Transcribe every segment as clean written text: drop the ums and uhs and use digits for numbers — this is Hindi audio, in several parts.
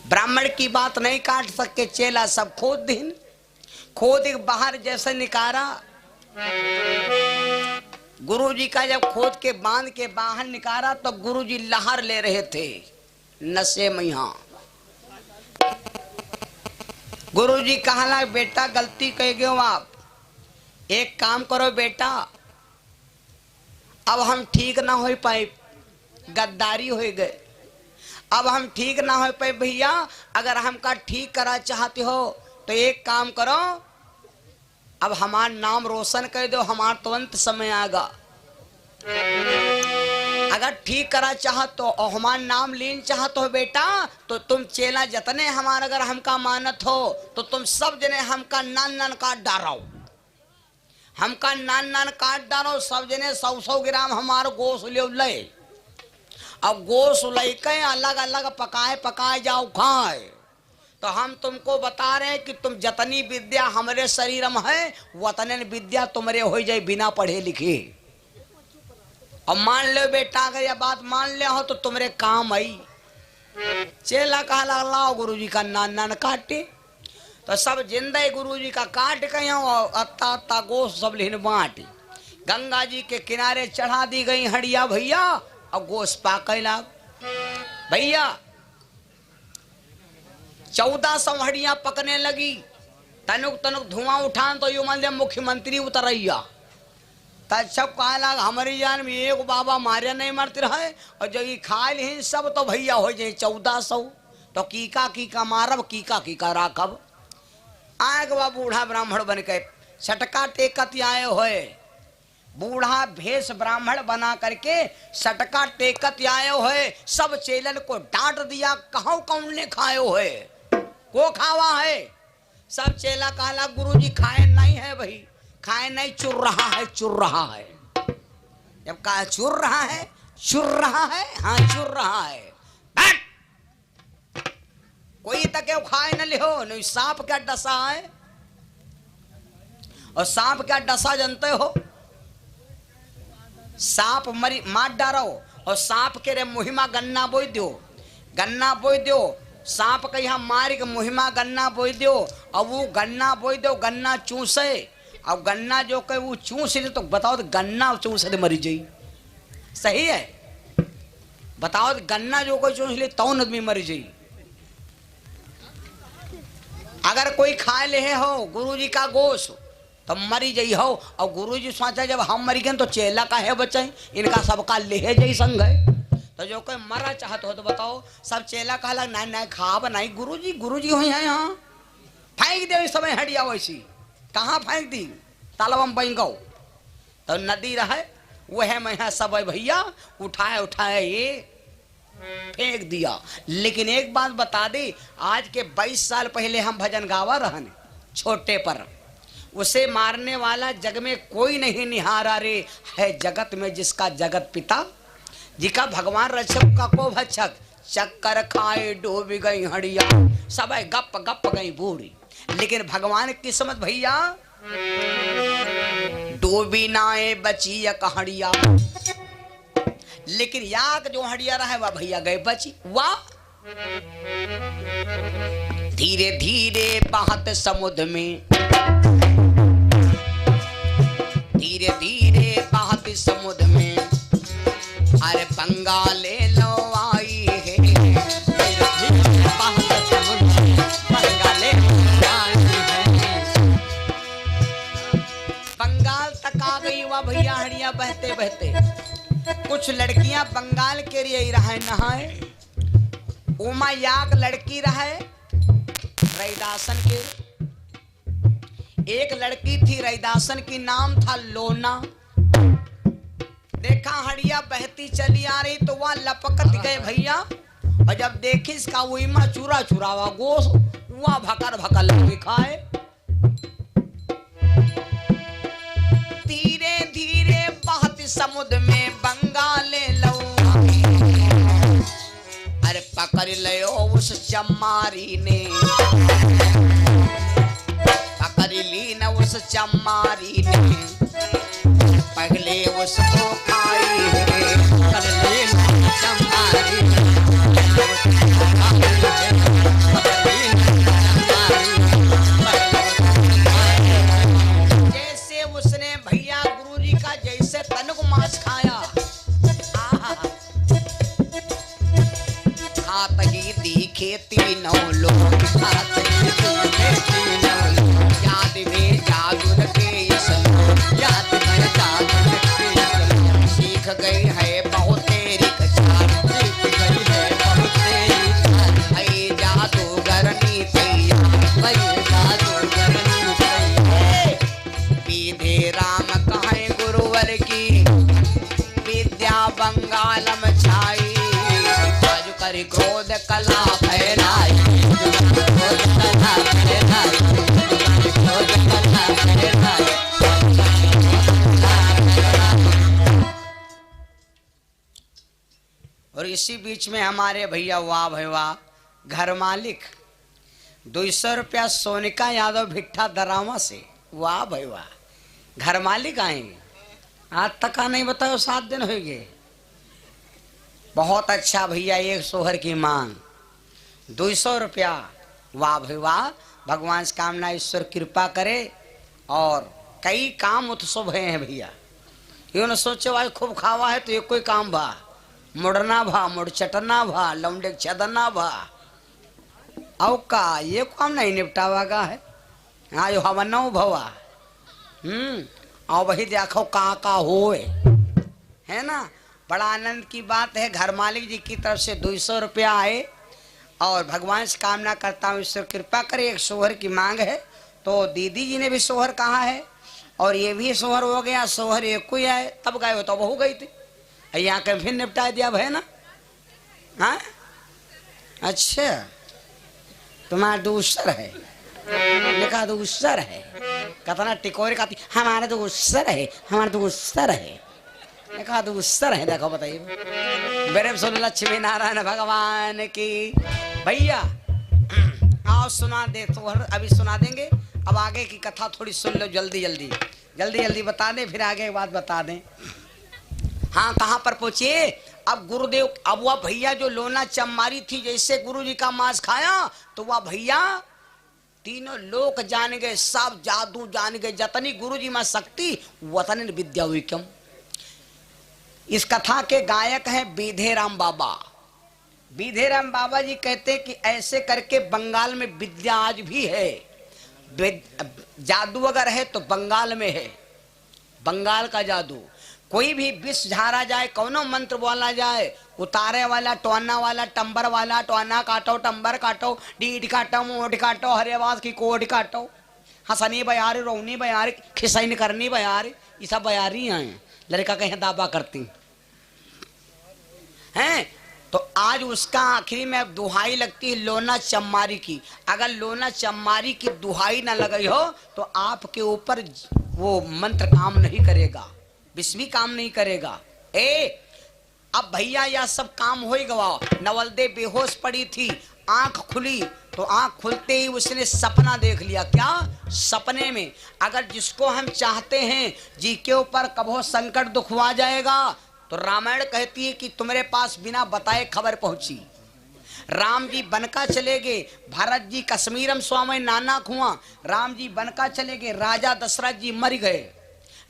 ब्राह्मण की बात नहीं काट सके चेला सब खोद दिन खोद एक बाहर जैसे निकारा। गुरुजी का जब खोद के बांध के बाहर निकारा तो गुरुजी लहर ले रहे थे नशे में। यहाँ गुरुजी कहला बेटा गलती कह गए आप, एक काम करो बेटा, अब हम ठीक ना हो पाए, गद्दारी हो गए, अब हम ठीक ना हो पाए भैया। अगर हमका ठीक करा चाहते हो तो एक काम करो, अब हमारा नाम रोशन कर दो, हमारा तुरंत समय आएगा। अगर ठीक करा चाहत हो और हमारा नाम लेन चाहत हो बेटा, तो तुम चेला जतने हमारा अगर हमका मानत हो तो तुम सब जने हमका नान नान काट डारो, हमका नान नान काट डालो। सब जने 100-100 ग्राम हमारा गोश ले, अब गोश लेके अलग अलग पकाए पकाए जाओ खाए। तो हम तुमको बता रहे हैं कि तुम जतनी विद्या हमारे शरीर में है वतने विद्या तुम्हारे हो जाए बिना पढ़े लिखे। और मान लो बेटा अगर यह बात मान ले हो तो तुम्हारे काम आई। चेला कहा लाओ गुरुजी का नान नान काटे, तो सब जिंदे गुरुजी का काट के अत्ता अत्ता गोश सब लेने बांट गंगा जी के किनारे चढ़ा दी गई हड़िया भैया। और गोश पाकला भैया 1400 हड़िया पकने लगी। तनुक तनुक धुआं उठान तो यू मान मुख्यमंत्री उतरैया। तब कहला हमारी जान में एक बाबा मारे नहीं मरते रहे, और जो खा ली सब तो भैया हो जाए 1400। तो कीका मारब कीका राखब। आए बा बूढ़ा ब्राह्मण बन के सटका टेकत आए होए, बूढ़ा भेष ब्राह्मण बना करके सटका टेकत आए होए। सब चेलन को डांट दिया, कहो कौन ने खाए होए, को खावा है। सब चेला कहला गुरुजी खाए नहीं है भाई, खाए नहीं, चुर रहा है चुर रहा है। जब कहा चुर रहा है हाँ चुर रहा है। कोई तक खाए न लिहो नहीं। सांप क्या डसा है, और सांप क्या डसा जानते हो, सांप मरी मार डारो और सांप के रे मुहिमा गन्ना बोई दो, सांप के यहाँ मार के मुहिमा गन्ना बोई दो। और वो गन्ना बोई दो, गन्ना चूसे, और गन्ना जो कहे वो चूस ले तो बताओ तो गन्ना चूस ले मरी जाई। सही है, बताओ तो गन्ना जो कोई चूस ले तौन आदमी मरी जाई। अगर कोई खाए ले हो गुरुजी का गोश तो मरी जाई हो। और गुरुजी सोचा जब हम मरी गए तो चेला का है बचाई, इनका सबका लेहे जाई संग है। तो जो कोई मरा चाहत हो तो बताओ। सब चेला कहला नहीं खाब नहीं, गुरुजी हुई है यहाँ, फेंक दे समय हटिया। वैसी कहाँ फेंक दी, तालाब में बन गो। तो नदी रहे वह मैं सब भैया उठाए ये फेंक दिया। लेकिन एक बात बता दे, आज के 22 साल पहले हम भजन गावा रहन छोटे पर, उसे मारने वाला जग में कोई नहीं निहारा रे। है जगत में जिसका जगत पिता, जिका भगवान रक्षक का को भक्षक। चक्कर खाए डूब गई हड़िया, सब गप गप गई बूढ़ी। लेकिन भगवान की किस्मत भैया डूबी नाए बची या कहाड़िया। लेकिन याक जो हड़िया रहा है वह भैया गए बची। वाह धीरे धीरे बहत समुद्र में, धीरे धीरे बहत समुद्र में, अरे बंगाले लो आई है। धीरे धीरे बहत समुद्र में बंगाले आई है। बंगाल तक आ गई वह भैया हड़िया बहते बहते। कुछ लड़कियां बंगाल के लिए रहे नहाए। उमा याक लड़की रहे रैदासन के, एक लड़की थी रैदासन की, नाम था लोना। देखा हड़िया बहती चली आ रही तो वह लपकत गए भैया। और जब देखी इसका उमा चूरा चुरावा गोश, वह भकर भकर लगे खाए। धीरे धीरे बहती समुद्र में बंगाले लो, अरे पकड़ लियो उस चमारी ने, पकड़ ली न उस चमारी ने, पहले उसको खाई है। कर लीन चमारी जैसे उसने भैया गुरुजी का जैसे तन को मांस खाया खात ही दिखे तीनों लोग खात ही दिखे तीनों लोग याद में जादू के याद में जादू के सीख गई है बहुत तेरी कचार सीख गई है बहुत तेरी चाल ऐ जादूगरनी तैयार ऐ जादूगरनी तैयार विधे राम कहे गुरुवर की विद्या बंगाल में छाई करी क्रोध कला फैलाई क्रोध कला फैलाई क्रोध कला फैलाई। और इसी बीच में हमारे भैया वाह भाई वाह घर मालिक 200 रुपया सोनिका यादव भिट्ठा दरामा से वाह भाई वाह घर मालिक आएंगे आज तक का नहीं बताओ 7 दिन हो गए। बहुत अच्छा भैया एक सोहर की मांग 200 रुपया वाह भाई वाह भगवान से कामना ईश्वर कृपा करे और कई काम उत्सव हैं भैया यो न सोचे भाई खूब खावा है तो ये कोई काम भा मुड़ना भा मुड़ चटना भा लौंडे छदना भा औ का ये काम नहीं निपटावा का है हाँ यो हवा नौ भवा और वही देखो का होए है ना। बड़ा आनंद की बात है घर मालिक जी की तरफ से 200 रुपया आए और भगवान से कामना करता हूँ ईश्वर कृपा करे। एक सोहर की मांग है तो दीदी जी ने भी सोहर कहा है और ये भी सोहर हो गया सोहर एक कोई आए तब गए हो तो बहू गई थी यहाँ के फिर निपटा दिया है ना। हाँ अच्छा तुम्हारा दूसर है लिखा दूसर है कतना टिकोरे खाती हमारे दूसर है हमारा दूसर है देखा दूसर है देखो बताइए मेरे सुन लक्ष्मी नारायण भगवान की भैया आओ सुना दे तो अभी सुना देंगे। अब आगे की कथा थोड़ी सुन लो जल्दी जल्दी जल्दी जल्दी बता दें फिर आगे की बात बता दें। हाँ कहाँ पर पहुंचे अब गुरुदेव अब वह भैया जो लोना चमारी थी जैसे गुरु जी का मांस खाया तो वह भैया तीनों लोग जान गए सब जादू जान गए जतनी गुरु जी में शक्ति वतन विद्या हुई क्यों। इस कथा के गायक हैं बीधेराम बाबा। बीधेराम बाबा जी कहते कि ऐसे करके बंगाल में विद्या आज भी है जादू अगर है तो बंगाल में है बंगाल का जादू कोई भी विष झारा जाए कौनो मंत्र बोला जाए उतारे वाला टोना वाला टंबर वाला टोना काटो टंबर काटो डीड काटो मोट काटो हरेवास की कोट काटो हसनी बयारी रोनी बयारी खिसैन करनी बयारी ये सब बयारी हैं लड़का कहीं दावा करती हैं। तो आज उसका आखिरी में दुहाई लगती है लोना चमारी की। अगर लोना चमारी की दुहाई ना लगी हो तो आपके ऊपर वो मंत्र काम नहीं करेगा विष भी काम नहीं करेगा। अब भैया यह सब काम हो ही गवा। नवलदे बेहोश पड़ी थी आंख खुली तो आंख खुलते ही उसने सपना देख लिया। क्या सपने में अगर जिसको हम चाहते हैं जी के ऊपर कभो संकट दुख आ जाएगा तो रामायण कहती है कि तुम्हारे पास बिना बताए खबर पहुंची। राम जी बनका चले गए भरत जी कश्मीरम स्वामी नाना खुआ राम जी बनका चले गए राजा दशरथ जी मर गए।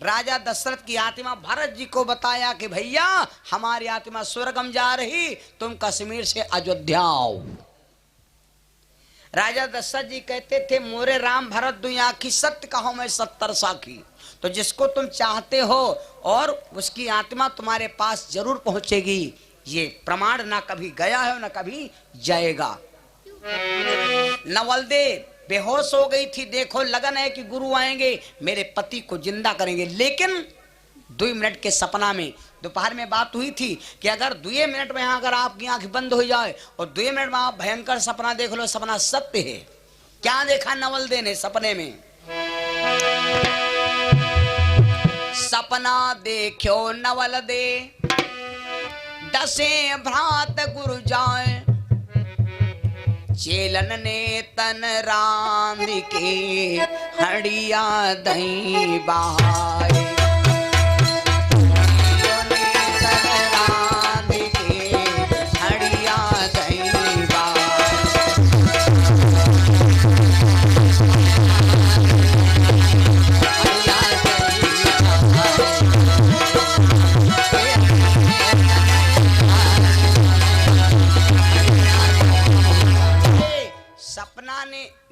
राजा दशरथ की आत्मा भरत जी को बताया कि भैया हमारी आत्मा स्वर्गम जा रही तुम कश्मीर से अयोध्या आओ। राजा दशरथ जी कहते थे मोरे राम भरत दुनिया की सत्य कहो मैं 70 साखी। तो जिसको तुम चाहते हो और उसकी आत्मा तुम्हारे पास जरूर पहुंचेगी ये प्रमाण ना कभी गया है ना कभी जाएगा। नवलदे बेहोश हो गई थी देखो लगन है कि गुरु आएंगे मेरे पति को जिंदा करेंगे लेकिन 2 मिनट के सपना में दोपहर में बात हुई थी कि अगर 2 मिनट में अगर आपकी आंख बंद हो जाए और 2 मिनट में आप भयंकर सपना देख लो सपना सत्य है। क्या देखा नवलदे ने सपने में सपना देखो नवलदे दसे भ्रात गुरु जाए चेलन ने तन राम के हड़िया दही बाय तन राम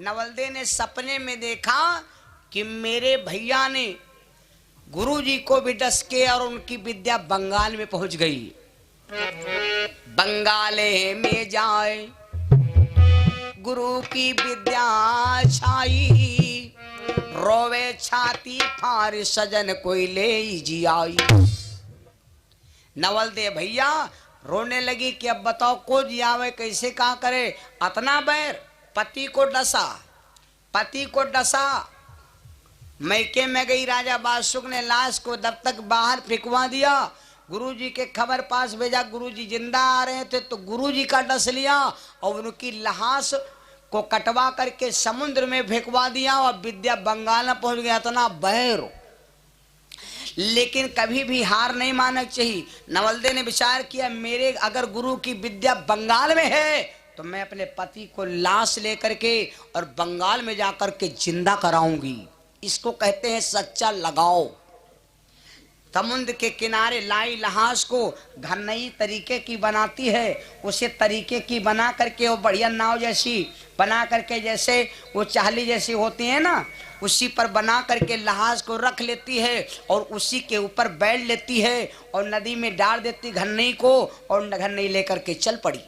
नवलदे ने सपने में देखा कि मेरे भैया ने गुरुजी को भी डस के और उनकी विद्या बंगाल में पहुंच गई। बंगाले में जाए गुरु की विद्या छाई, रोवे छाती फार सजन कोई ले जी आई। नवलदे भैया रोने लगी कि अब बताओ को जियावे कैसे कहा करे। अतना बैर पति को डसा। मैके में गई राजा बादशुक ने लाश को दब तक बाहर फेंकवा दिया। गुरुजी के खबर पास भेजा, गुरुजी जिंदा आ रहे थे तो गुरुजी का डस लिया और उनकी लाश को कटवा करके समुद्र में फेंकवा दिया और विद्या बंगाल में पहुंच गया। इतना बैर, लेकिन कभी भी हार नहीं मानना चाहिए। नवलदे ने विचार किया मेरे अगर गुरु की विद्या बंगाल में है तो मैं अपने पति को लाश लेकर के और बंगाल में जाकर के जिंदा कराऊंगी। इसको कहते हैं सच्चा लगाओ। समुद्र के किनारे लाई लहास को घर नई तरीके की बनाती है, उसे तरीके की बना करके वो बढ़िया नाव जैसी बना करके, जैसे वो चाली जैसी होती है ना, उसी पर बना करके लहास को रख लेती है और उसी के ऊपर बैठ लेती है और नदी में डाल देती घन्नई को और घन्नई लेकर के चल पड़ी।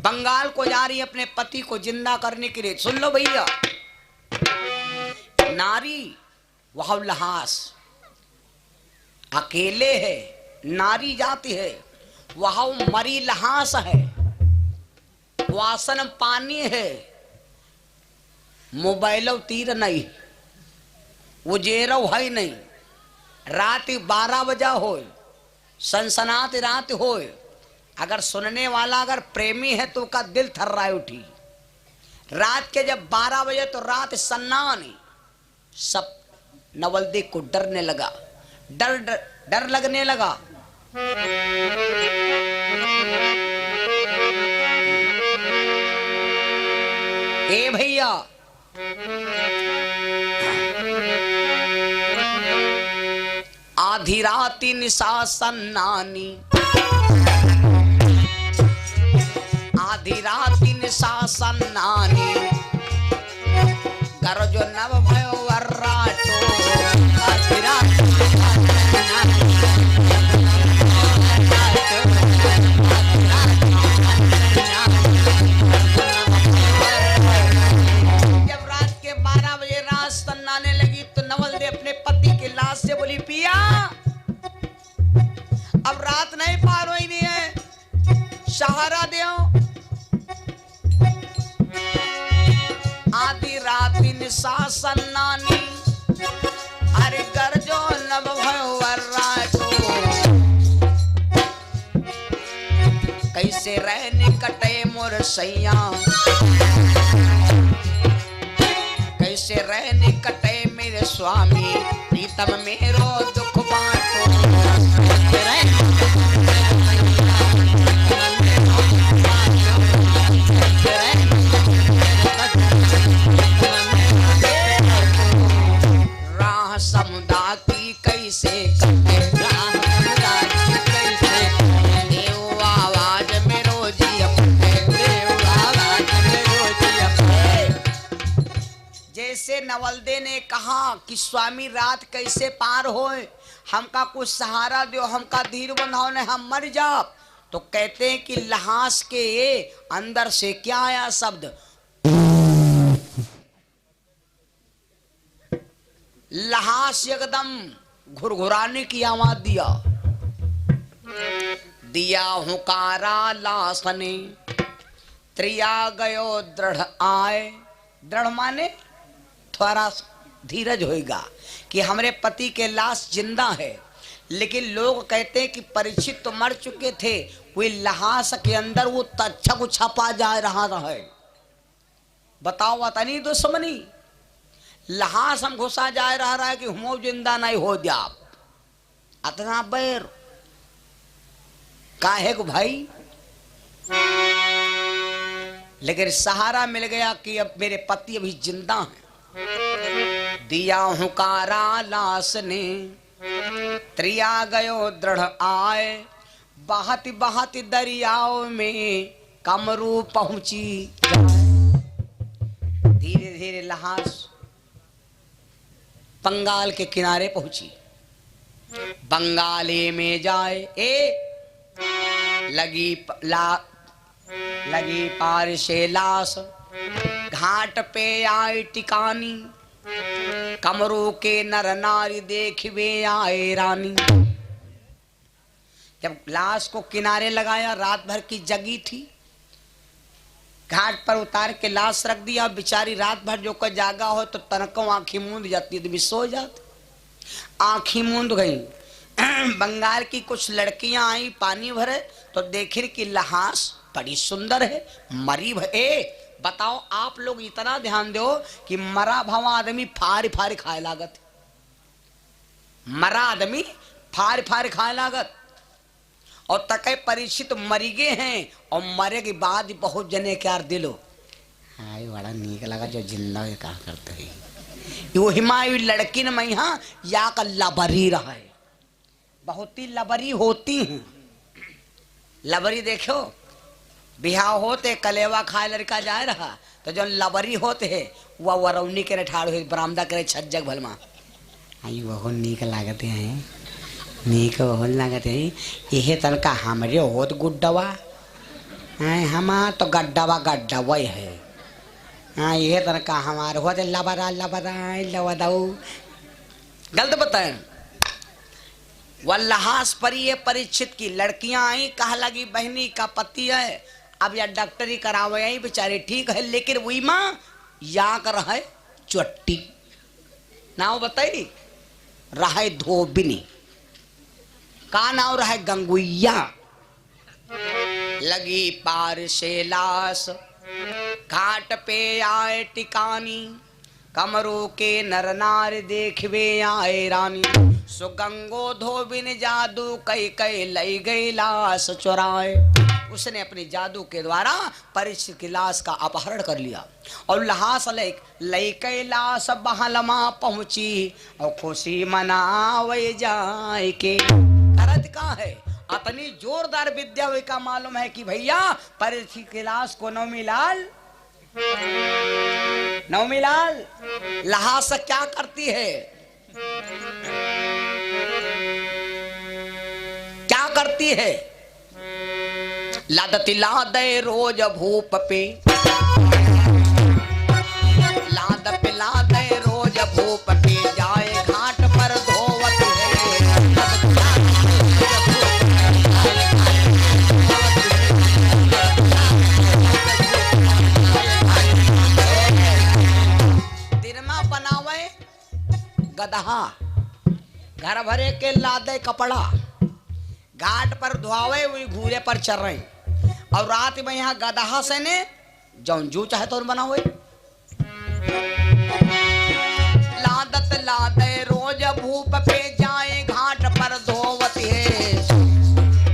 बंगाल को जा रही अपने पति को जिंदा करने के लिए। सुन लो भैया, नारी वह लहास अकेले है, नारी जाती है वह मरी लहास है, वासन पानी है, मोबाइल तीर नहीं, उजेरो है नहीं, रात 12 बजा हो, सनसनात रात हो, अगर सुनने वाला अगर प्रेमी है तो उसका दिल थर्राए उठी। रात के जब 12 बजे तो रात सन्नानी। सब नवलदे को डरने लगा, डर लगने लगा। ए भैया, आधी राती निशा सन्नानी, आधी राती निशा सन्नानी, गरजो नव भयो वर्राटो, आधी राती जब रात के 12 बजे रात सन्नाने लगी तो नवलदे अपने पति की लाश से बोली पिया अब रात नहीं पार हो ही नहीं है, सहारा दो। आधी राती निशा सन्नानी, अरे गरजो नभ भयो वर्राटो, कैसे रहने कटे मोर सैया, कैसे रहने कटे मेरे स्वामी, प्रीतम मेरो दुख बांटो। राह समुदा की कैसे कटे, राह समुदा की कैसे देव आवाज में रोजी अपने, देव आवाज में रोजी अपने। जैसे नवलदे ने कहा कि स्वामी रात कैसे पार होए, हमका कुछ सहारा दो, हमका धीर बंधाओ ने हम मर जाओ। तो कहते हैं कि लहास के अंदर से क्या आया शब्द, लहास एकदम घुरघुराने की आवाज दिया, दिया हुकारा लाश ने, त्रिया गयो दृढ़ आए। दृढ़ माने थोड़ा धीरज होएगा कि हमारे पति के लाश जिंदा है, लेकिन लोग कहते हैं कि परीक्षित तो मर चुके थे, कोई लहास के अंदर वो तच्छा को छपा जा रहा है। बताओ वतनी दुश्मनी, लहास हम घुसा जा रहा है कि हम जिंदा नहीं हो जा। अतना बैर काहे को भाई, लेकिन सहारा मिल गया कि अब मेरे पति अभी जिंदा हैं। दिया हुकारा लाश ने, त्रिया गयो दृढ़ आए, बहती बहती दरियाओं में कमरू पहुंची। धीरे धीरे लाश बंगाल के किनारे पहुंची। बंगाले में जाए लगी पार से लाश, घाट पे आए टिकानी, कमरों के नर नारी देखिए आए रानी। जब लाश को किनारे लगाया, रात भर की जगी थी, घाट पर उतार के लाश रख दिया। बेचारी रात भर जो कोई जागा हो तो तनकों आंखी मूंद जाती, तो भी सो जाती, आंखी मूंद गई। बंगाल की कुछ लड़कियां आई पानी भरे तो देखे कि लाश बड़ी सुंदर है, मरी है। बताओ आप लोग इतना ध्यान दो कि मरा भवा आदमी फाड़ फाड़ खाए लागत, मरा आदमी फाड़ फाड़ खाए लागत। और तके परीक्षित मरी गए हैं और मरे के बाद बहुत जने क्या दिलो हाय बड़ा नीक लगा जो जिंदा क्या करते हैं। वो हिमायू लड़की न मैं यहाँ या का लबरी रहा है, बहुत ही लबरी होती हैं। लबरी देखो बिहाव होते कलेवा खाए लड़का जाए रहा तो जो लबरी होते है वह वरौनी के ठाड़ हुई बरामदा करे छज्जक भलमा आई बहुत नीक लागते हैं, नीक बहुत लागते हैं। यह तनका हमरे होत गुड्डवा हमा तो गड्डवा गड्डवा है। हाँ यह तनका हमारे होते लबरा लबरा लवदाऊ गलत बताए। वल्लहास पर ये परीक्षित की लड़कियां आई, कहा लगी बहनी का पति है, अब या डॉक्टरी करावे आई बेचारे ठीक है, लेकिन वही माँ या कर है चुट्टी नाव बताई रहा धोबिनी का नाव रहा गंगुइया। लगी पार से लाश, घाट पे आए टिकानी, कमरों के नर नार देखवे आए रानी। सुगंगो धोबिन जादू कई कई लई गई लाश चुराए। उसने अपने जादू के द्वारा परीक्षित की लाश का अपहरण कर लिया और लहास लई कई लाश बहलमा पहुंची और खुशी मनावे जाए के। अर्थ का है अपनी जोरदार विद्या का मालूम है कि भैया परीक्षित की लाश को नवमीलाल लहास क्या करती है, क्या करती है। लादती लादे रोज भूप पे, लाद पिला दे रोज भूप पे, जाए घाट पर धोवत दिनमा बनावे गदहा, घर भरे के लादे कपड़ा, घाट पर धोआवे हुई घूरे पर चल रहे और रात में यहाँ गदहा से ने जौन जू चाहे तो बनावे। लादत लादे रोज भूप पे, जाए घाट पर धोवत है,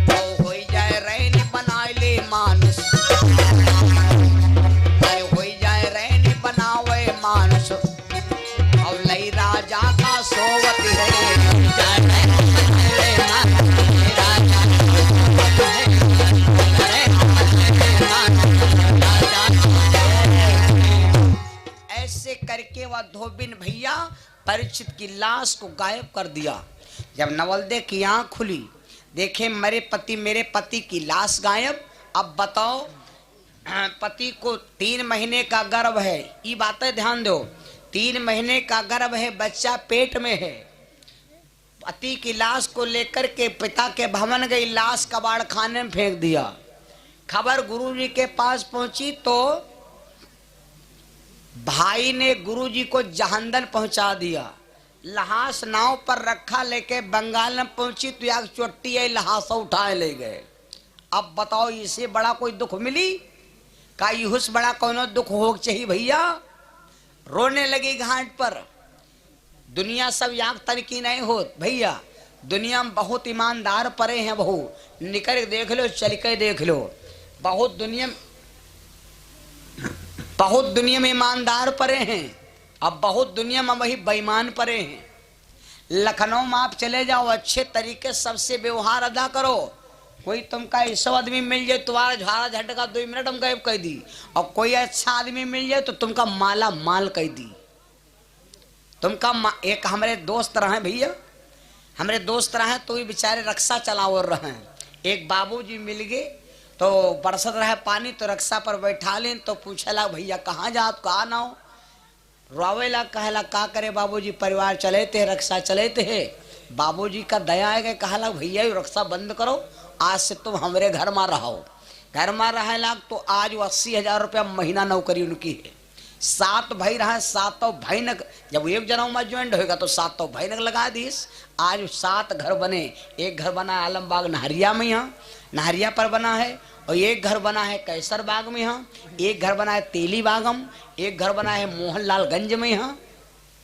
तो हो जाए रैनी बनाए ले मानुष, हो जाए रैनी बनावे मानुष और लई राजा का सोवत है। ऐसे करके वह धोबिन भैया परीक्षित की लाश को गायब कर दिया। जब नवलदे की आंख खुली, देखे मेरे पति की लाश गायब। अब बताओ पति को 3 महीने का गर्भ है, ये बातें ध्यान दो, 3 महीने का गर्भ है, बच्चा पेट में है। पति की लाश को लेकर के पिता के भवन गई, लाश कबाड़ खाने में फेंक दिया। खबर गुरुजी के पास पहुंची तो भाई ने गुरुजी को जहांदन पहुंचा दिया। लहास नाव पर रखा, लेके बंगाल में पहुंची तो यार चोटी आई, लहास उठाए ले गए। अब बताओ इससे बड़ा कोई दुख मिली का, युस बड़ा कोनो दुख हो चाहिए भैया। रोने लगी घाट पर। दुनिया सब याक तनकी नहीं हो भैया, दुनिया में बहुत ईमानदार परे हैं बहू, निकल देख लो, चल के देख लो, बहुत दुनिया में ईमानदार परे हैं, अब बहुत दुनिया में वही बेईमान परे हैं। लखनऊ में आप चले जाओ, अच्छे तरीके सबसे व्यवहार अदा करो, कोई तुमका ऐसा आदमी मिल जाए तुम्हारा झाड़ा झटका 2 मिनट हम गायब कह दी, और कोई अच्छा आदमी मिल जाए तो तुमका माला माल कह दी। तुमका एक हमारे दोस्त रहे भैया, हमारे दोस्त रहे तो ये बेचारे रक्षा चलाओ रहे। एक बाबूजी मिल गए तो बरसत रहे पानी, तो रक्षा पर बैठा लें तो पूछला भैया कहाँ जात कहाँ ना हो, रोवेला कहला का करे बाबूजी परिवार चले थे रक्षा चले थे। बाबूजी का दया है कहला भैया रक्षा बंद करो, आज से तुम हमारे घर में रहो। घर में रहेला तो आज 80,000 रुपया महीना नौकरी उनकी है। 7 भाई रहे, 7 भाई न जब एक जनों में ज्वाइंट होगा तो 7 भाई न लगा दीस। आज 7 घर बने, एक घर बना है आलमबाग नहरिया में, यहाँ नहरिया पर बना है, और एक घर बना है कैसर बाग में, यहाँ एक घर बना है तेली बागम, एक घर बना है मोहनलालगंज में, यहाँ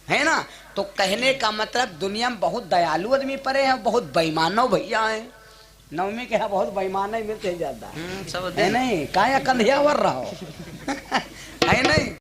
है ना। तो कहने का मतलब दुनिया में बहुत दयालु आदमी पड़े हैं, बहुत बेईमानो भैया हैं। नवमी के यहाँ बहुत बेईमान मिलते ज्यादा है नहीं, काया कंधिया वर रहो है नहीं।